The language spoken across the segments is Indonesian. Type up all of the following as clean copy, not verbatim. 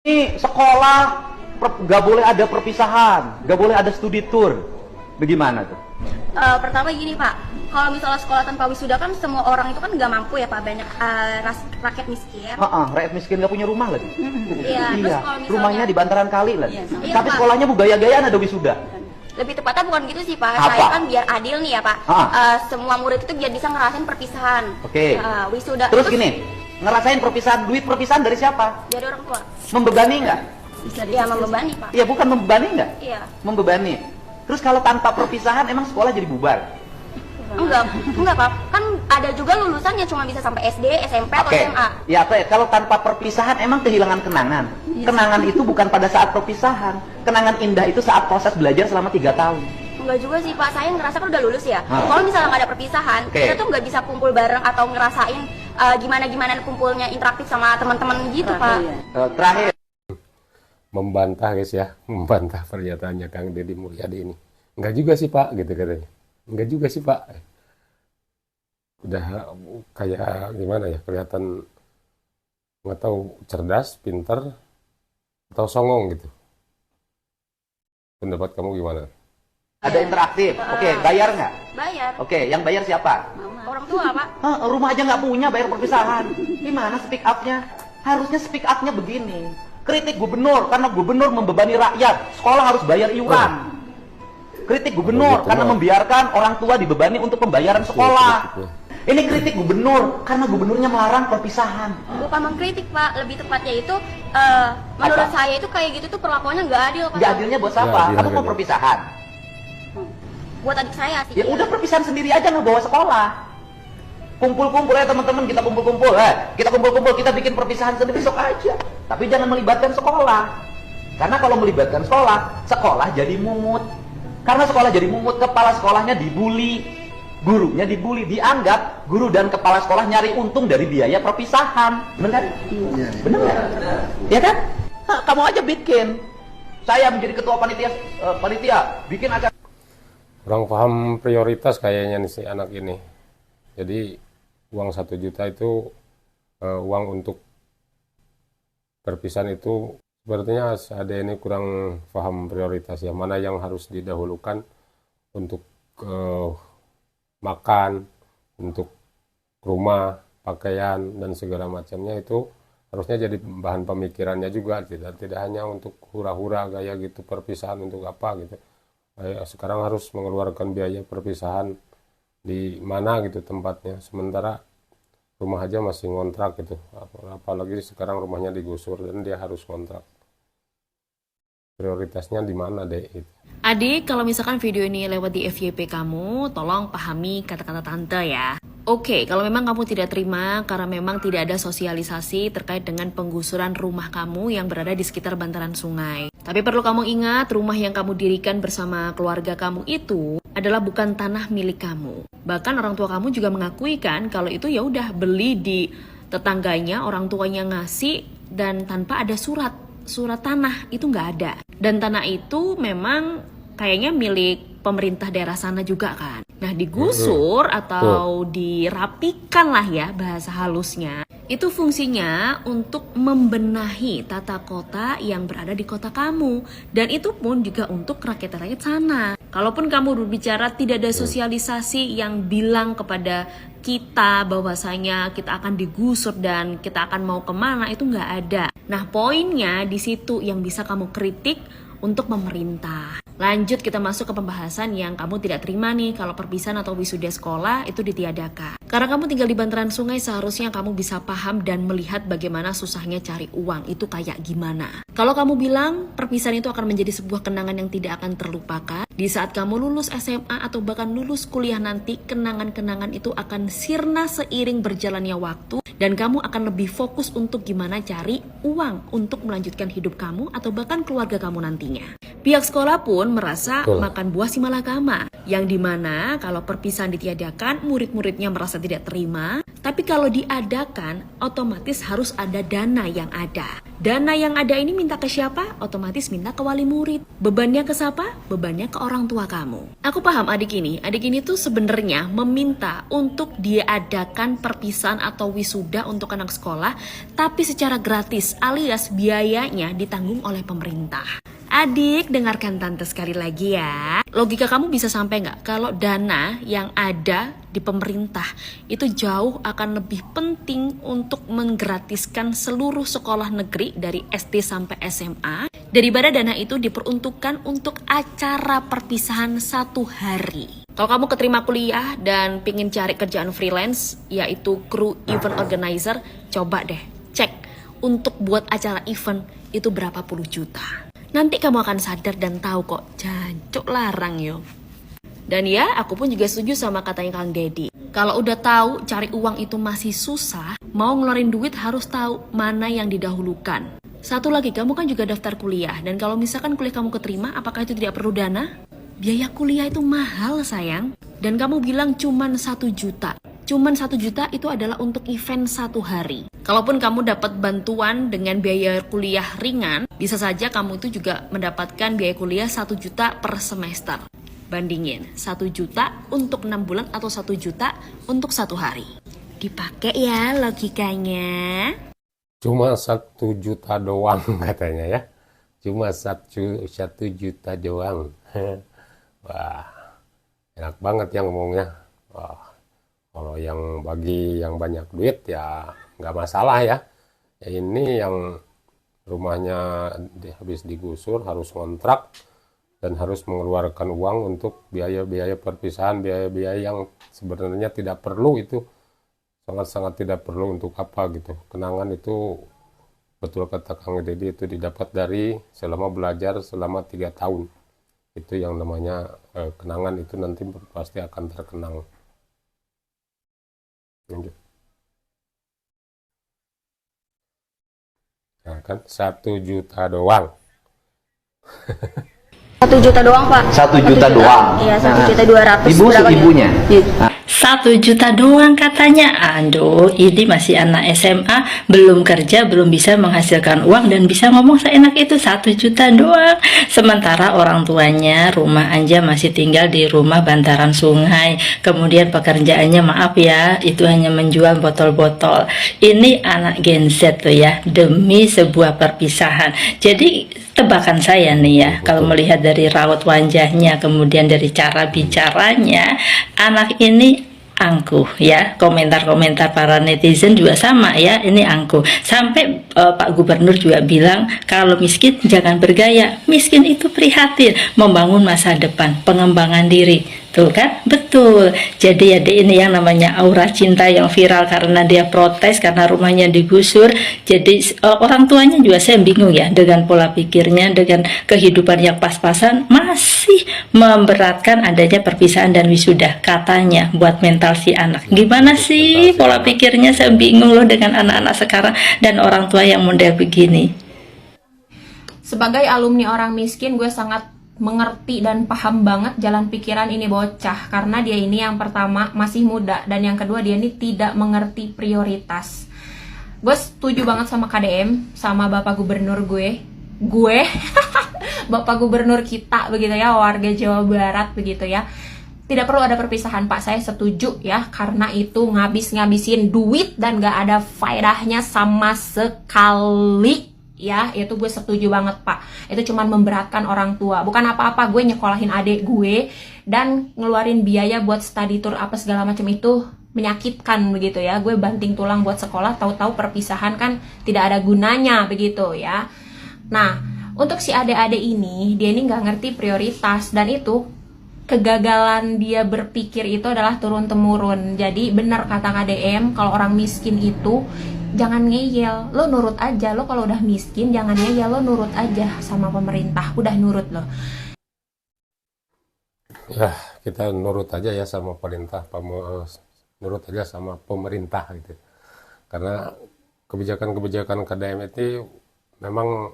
Ini sekolah nggak boleh ada perpisahan, nggak boleh ada studi tour. Bagaimana tuh? Pertama gini Pak, kalau misalnya sekolah tanpa wisuda kan semua orang itu kan nggak mampu ya Pak, banyak rakyat miskin. Rakyat miskin nggak punya rumah lagi. Iya, terus kalau misalnya rumahnya di bantaran kali lagi. Iya, Tapi Pak. sekolahnya gaya-gayaan ada wisuda. Lebih tepatnya bukan gitu sih Pak, Apa? saya kan biar adil nih ya Pak. Semua murid itu biar bisa ngerasain perpisahan. Oke. Wisuda. Terus gini, ngerasain perpisahan, duit perpisahan dari siapa? Dari orang tua. Membebani nggak? Iya membebani Pak. Iya, bukan membebani nggak? Iya. Membebani. Terus kalau tanpa perpisahan emang sekolah jadi bubar? Enggak Pak, kan ada juga lulusannya cuma bisa sampai SD, SMP atau SMA. Ya, kalau tanpa perpisahan emang kehilangan kenangan. Kenangan itu bukan pada saat perpisahan. Kenangan indah itu saat proses belajar selama 3 tahun. Enggak juga sih Pak, saya ngerasa kan udah lulus ya. Kalau misalnya nggak ada perpisahan, kita tuh nggak bisa kumpul bareng atau ngerasain gimana kumpulnya interaktif sama teman-teman gitu Pak. Terakhir. Membantah guys ya, membantah pernyataannya Kang Deddy Mulyadi ini. Enggak juga sih Pak, gitu katanya. Enggak juga sih Pak. Udah kayak gimana ya, kelihatan nggak tahu cerdas, pinter, atau songong gitu. Pendapat kamu gimana? Ada interaktif. Oke, bayar nggak? Bayar. Oke, yang bayar siapa? Orang tua Pak. Rumah aja nggak punya, bayar perpisahan. Gimana speak up-nya? Harusnya speak up-nya begini. Kritik gubernur karena gubernur membebani rakyat. Sekolah harus bayar iuran. Kritik gubernur karena membiarkan orang tua dibebani untuk pembayaran sekolah. Ini kritik gubernur karena gubernurnya melarang perpisahan. Bukan mengkritik Pak, lebih tepatnya itu menurut saya itu kayak gitu tuh perlakuannya nggak adil Pak. Nggak adilnya buat siapa? Kamu mau perpisahan? Buat adik saya sih. Ya udah perpisahan sendiri aja, nggak bawa sekolah. Kumpul-kumpul ya teman-teman, kita kumpul-kumpul, kita kumpul-kumpul, kita bikin perpisahan sendiri besok aja. Tapi jangan melibatkan sekolah. Karena kalau melibatkan sekolah, sekolah jadi mungut. Karena sekolah jadi mungut, kepala sekolahnya dibully, gurunya dibully, dianggap guru dan kepala sekolah nyari untung dari biaya perpisahan. Benar kan? Benar kan? Ya kan? Kamu aja bikin. Saya menjadi ketua panitia, bikin acara. Kurang paham prioritas kayaknya nih si anak ini. Jadi uang 1 juta itu uang untuk perpisahan itu sepertinya ada ini kurang paham prioritas ya, mana yang harus didahulukan untuk makan, untuk rumah, pakaian dan segala macamnya, itu harusnya jadi bahan pemikirannya juga, tidak hanya untuk hura-hura gaya gitu perpisahan untuk apa gitu. Sekarang harus mengeluarkan biaya perpisahan di mana gitu tempatnya, sementara rumah aja masih ngontrak gitu, apalagi sekarang rumahnya digusur dan dia harus ngontrak. Prioritasnya di mana deh itu. Adik, kalau misalkan video ini lewat di FYP kamu, tolong pahami kata-kata tante ya. Oke, kalau memang kamu tidak terima karena memang tidak ada sosialisasi terkait dengan penggusuran rumah kamu yang berada di sekitar bantaran sungai. Tapi perlu kamu ingat, rumah yang kamu dirikan bersama keluarga kamu itu adalah bukan tanah milik kamu. Bahkan orang tua kamu juga mengakui kan kalau itu ya udah beli di tetangganya, orang tuanya ngasih dan tanpa ada surat tanah, itu nggak ada. Dan tanah itu memang kayaknya milik pemerintah daerah sana juga kan. Nah, digusur atau dirapikan lah ya bahasa halusnya. Itu fungsinya untuk membenahi tata kota yang berada di kota kamu. Dan itu pun juga untuk rakyat-rakyat sana. Kalaupun kamu berbicara tidak ada sosialisasi yang bilang kepada kita bahwasanya kita akan digusur dan kita akan mau kemana, itu nggak ada. Nah, poinnya di situ yang bisa kamu kritik untuk pemerintah. Lanjut kita masuk ke pembahasan yang kamu tidak terima nih kalau perpisahan atau wisuda sekolah itu ditiadakan. Karena kamu tinggal di bantaran sungai, seharusnya kamu bisa paham dan melihat bagaimana susahnya cari uang itu kayak gimana. Kalau kamu bilang perpisahan itu akan menjadi sebuah kenangan yang tidak akan terlupakan, di saat kamu lulus SMA atau bahkan lulus kuliah nanti, kenangan-kenangan itu akan sirna seiring berjalannya waktu dan kamu akan lebih fokus untuk gimana cari uang untuk melanjutkan hidup kamu atau bahkan keluarga kamu nantinya. Pihak sekolah pun merasa Betul. makan buah si malakama, yang dimana kalau perpisahan ditiadakan, murid-muridnya merasa tidak terima, tapi kalau diadakan, otomatis harus ada dana yang ada. Dana yang ada ini minta ke siapa? Otomatis minta ke wali murid. Bebannya ke siapa? Bebannya ke orang tua kamu. Aku paham adik ini tuh sebenarnya meminta untuk diadakan perpisahan atau wisuda untuk anak sekolah, tapi secara gratis alias biayanya ditanggung oleh pemerintah. Adik, dengarkan tante sekali lagi ya. Logika kamu bisa sampai nggak kalau dana yang ada di pemerintah itu jauh akan lebih penting untuk menggratiskan seluruh sekolah negeri dari SD sampai SMA daripada dana itu diperuntukkan untuk acara perpisahan 1 hari. Kalau kamu keterima kuliah dan pingin cari kerjaan freelance, yaitu kru event organizer, coba deh cek untuk buat acara event itu berapa puluh juta. Nanti kamu akan sadar dan tahu kok, jancuk larang yo. Dan ya, aku pun juga setuju sama katanya Kang Deddy. Kalau udah tahu cari uang itu masih susah, mau ngeluarin duit harus tahu mana yang didahulukan. Satu lagi, kamu kan juga daftar kuliah. Dan kalau misalkan kuliah kamu keterima, apakah itu tidak perlu dana? Biaya kuliah itu mahal sayang. Dan kamu bilang cuman 1 juta. Cuman 1 juta itu adalah untuk event 1 hari. Kalaupun kamu dapat bantuan dengan biaya kuliah ringan, bisa saja kamu itu juga mendapatkan biaya kuliah 1 juta per semester. Bandingin, 1 juta untuk 6 bulan atau 1 juta untuk 1 hari. Dipakai ya logikanya. Cuma 1 juta doang katanya ya. Cuma 1 juta doang. Wah, enak banget ya ngomongnya. Wah. Kalau yang bagi yang banyak duit ya nggak masalah ya. Ya ini yang rumahnya habis digusur harus kontrak dan harus mengeluarkan uang untuk biaya-biaya perpisahan, biaya-biaya yang sebenarnya tidak perlu, itu sangat-sangat tidak perlu. Untuk apa gitu. Kenangan itu betul kata Kang Deddy, itu didapat dari selama belajar selama 3 tahun. Itu yang namanya kenangan, itu nanti pasti akan terkenang. Nah, kan 1 juta doang. 1 juta doang Pak. 1 juta doang. Iya, 1.200.000. Ibu berapa ibunya. gitu? 1 juta doang katanya. Aduh, ini masih anak SMA, belum kerja, belum bisa menghasilkan uang dan bisa ngomong seenak itu 1 juta doang. Sementara orang tuanya rumah aja masih tinggal di rumah bantaran sungai. Kemudian pekerjaannya maaf ya, itu hanya menjual botol-botol. Ini anak Gen Z tuh ya, demi sebuah perpisahan. Jadi tebakan saya nih ya, kalau melihat dari raut wajahnya, kemudian dari cara bicaranya, anak ini angkuh ya. Komentar-komentar para netizen juga sama ya, ini angkuh. Sampai Pak Gubernur juga bilang kalau miskin jangan bergaya, miskin itu prihatin, membangun masa depan, pengembangan diri. Tuh kan, betul. Jadi ya ini yang namanya aura cinta yang viral karena dia protes karena rumahnya digusur. Jadi orang tuanya juga saya bingung ya dengan pola pikirnya, dengan kehidupan yang pas-pasan, masih memberatkan adanya perpisahan dan wisuda katanya buat mental si anak. Gimana sih pola pikirnya? Saya bingung loh dengan anak-anak sekarang dan orang tua yang model begini. Sebagai alumni orang miskin, gue sangat mengerti dan paham banget jalan pikiran ini bocah, karena dia ini yang pertama masih muda dan yang kedua dia ini tidak mengerti prioritas. Gue setuju banget sama KDM, sama Bapak Gubernur gue Bapak Gubernur kita begitu ya, warga Jawa Barat begitu ya. Tidak perlu ada perpisahan Pak, saya setuju ya, karena itu ngabisin duit dan gak ada faedahnya sama sekali. Ya, itu gue setuju banget Pak. Itu cuman memberatkan orang tua. Bukan apa-apa, gue nyekolahin adik gue dan ngeluarin biaya buat study tour apa segala macam itu menyakitkan begitu ya. Gue banting tulang buat sekolah, tahu-tahu perpisahan kan tidak ada gunanya begitu ya. Nah, untuk si adik-adik ini, dia ini nggak ngerti prioritas dan itu kegagalan dia berpikir itu adalah turun-temurun. Jadi benar kata KDM, kalau orang miskin itu jangan ngeyel, lo nurut aja. Lo kalau udah miskin jangan ngeyel, lo nurut aja sama pemerintah, udah nurut lo. Ya, kita nurut aja ya sama pemerintah, nurut aja sama pemerintah gitu. Karena kebijakan-kebijakan KDM itu memang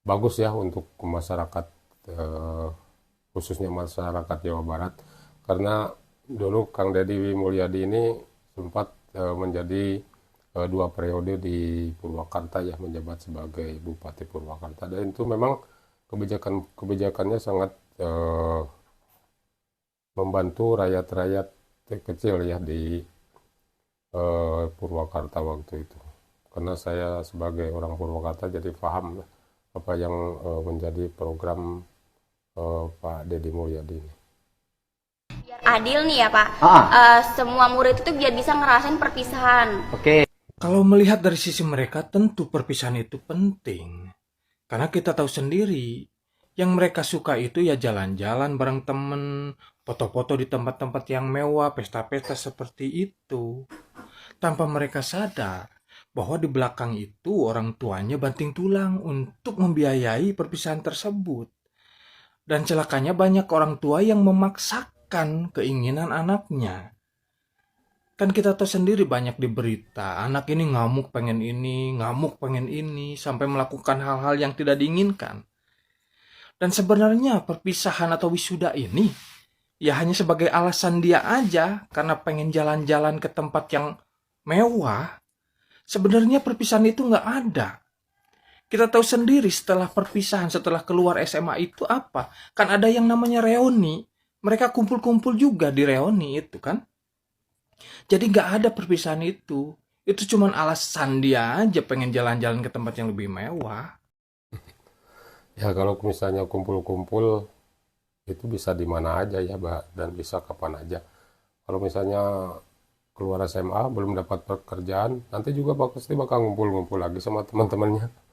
bagus ya untuk masyarakat, khususnya masyarakat Jawa Barat, karena dulu Kang Deddy Mulyadi ini sempat menjadi 2 periode di Purwakarta ya, menjabat sebagai Bupati Purwakarta, dan itu memang kebijakannya sangat membantu rakyat-rakyat kecil ya di Purwakarta waktu itu. Karena saya sebagai orang Purwakarta jadi paham apa yang menjadi program Pak Deddy Mulyadi ini. Biar adil nih ya Pak, semua murid itu biar bisa ngerasain perpisahan. Oke. Kalau melihat dari sisi mereka, tentu perpisahan itu penting. Karena kita tahu sendiri, yang mereka suka itu ya jalan-jalan bareng temen, foto-foto di tempat-tempat yang mewah, pesta-pesta seperti itu. Tanpa mereka sadar bahwa di belakang itu orang tuanya banting tulang untuk membiayai perpisahan tersebut. Dan celakanya banyak orang tua yang memaksakan keinginan anaknya. Kan kita tahu sendiri banyak di berita, anak ini ngamuk pengen ini, sampai melakukan hal-hal yang tidak diinginkan. Dan sebenarnya perpisahan atau wisuda ini ya hanya sebagai alasan dia aja karena pengen jalan-jalan ke tempat yang mewah. Sebenarnya perpisahan itu nggak ada. Kita tahu sendiri setelah perpisahan, setelah keluar SMA itu apa? Kan ada yang namanya reuni. Mereka kumpul-kumpul juga di reuni itu kan. Jadi nggak ada perpisahan itu. Itu cuma alasan dia aja pengen jalan-jalan ke tempat yang lebih mewah. Ya kalau misalnya kumpul-kumpul itu bisa di mana aja ya Mbak, dan bisa kapan aja. Kalau misalnya keluar SMA belum dapat pekerjaan, nanti juga pasti bakal ngumpul-ngumpul lagi sama teman-temannya.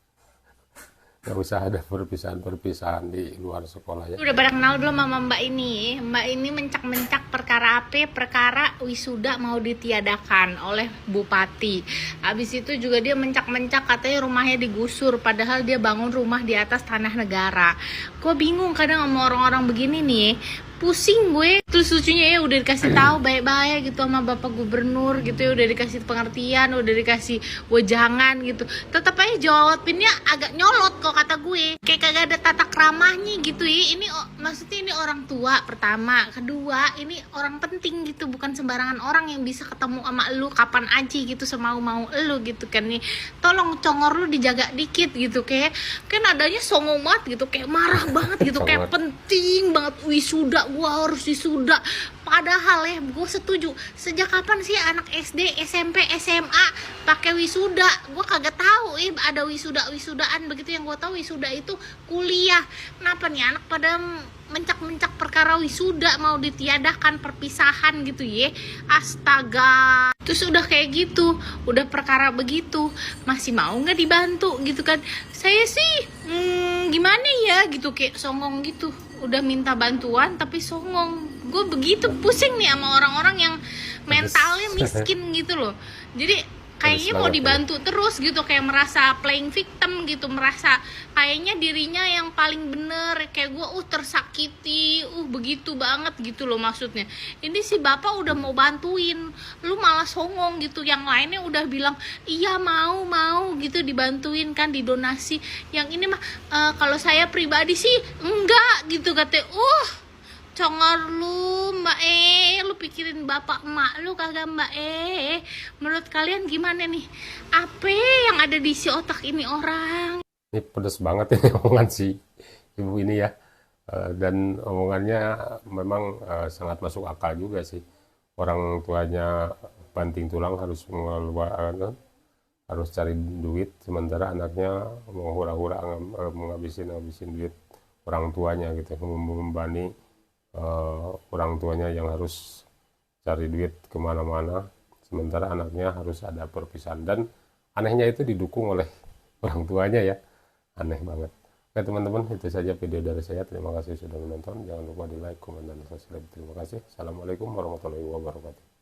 Nggak usah ada perpisahan-perpisahan di luar sekolah ya. Udah pada kenal belum sama Mbak ini? Mbak ini mencak-mencak perkara apa? Perkara wisuda mau ditiadakan oleh Bupati. Habis itu juga dia mencak-mencak katanya rumahnya digusur, padahal dia bangun rumah di atas tanah negara. Gue bingung kadang sama orang-orang begini nih. Pusing gue. Terus lucunya ya udah dikasih tahu baik-baik gitu sama Bapak Gubernur gitu ya, udah dikasih pengertian, udah dikasih wejangan gitu. Tetap aja jawabinnya agak nyolot kok kata gue. Kayak kagak ada tata keramahnya gitu ya. Ini maksudnya ini orang tua pertama, kedua ini orang penting gitu, bukan sembarangan orang yang bisa ketemu sama lu kapan aja gitu semau-mau lu gitu kan nih. Tolong congor lu dijaga dikit gitu, kayak kan adanya songong banget gitu, kayak marah banget gitu, kayak penting banget wisuda, gua harus wisuda. Padahal ya gue setuju, sejak kapan sih anak SD, SMP, SMA pakai wisuda? Gue kagak tahu ada wisudaan begitu. Yang gue tahu wisuda itu kuliah. Kenapa nih anak pada mencak-mencak perkara wisuda mau ditiadakan perpisahan gitu ya? Astaga. Terus udah kayak gitu, udah perkara begitu masih mau nggak dibantu gitu kan? Saya sih gimana ya gitu, kayak songong gitu. Udah minta bantuan tapi songong. Gue begitu pusing nih sama orang-orang yang mentalnya miskin gitu loh. Jadi kayaknya mau dibantu terus gitu, kayak merasa playing victim gitu, merasa kayaknya dirinya yang paling bener, kayak gue tersakiti, begitu banget gitu loh maksudnya. Ini si bapak udah mau bantuin, lu malah songong gitu. Yang lainnya udah bilang iya mau gitu dibantuin kan, didonasi. Yang ini mah kalau saya pribadi sih enggak gitu katanya. Congor lu Mbak lu pikirin bapak emak lu kagak Mbak Menurut kalian gimana nih? Apa yang ada di si otak ini orang? Ini pedas banget ini omongan si ibu ini ya. Dan omongannya memang sangat masuk akal juga sih. Orang tuanya banting tulang harus mengeluarkan, harus cari duit, sementara anaknya mau hura-hura menghabisin duit orang tuanya gitu, membebani orang tuanya yang harus cari duit kemana-mana, sementara anaknya harus ada perpisahan. Dan anehnya itu didukung oleh orang tuanya ya, aneh banget. Oke teman-teman, itu saja video dari saya. Terima kasih sudah menonton. Jangan lupa di like, komen, dan subscribe. Terima kasih. Assalamualaikum warahmatullahi wabarakatuh.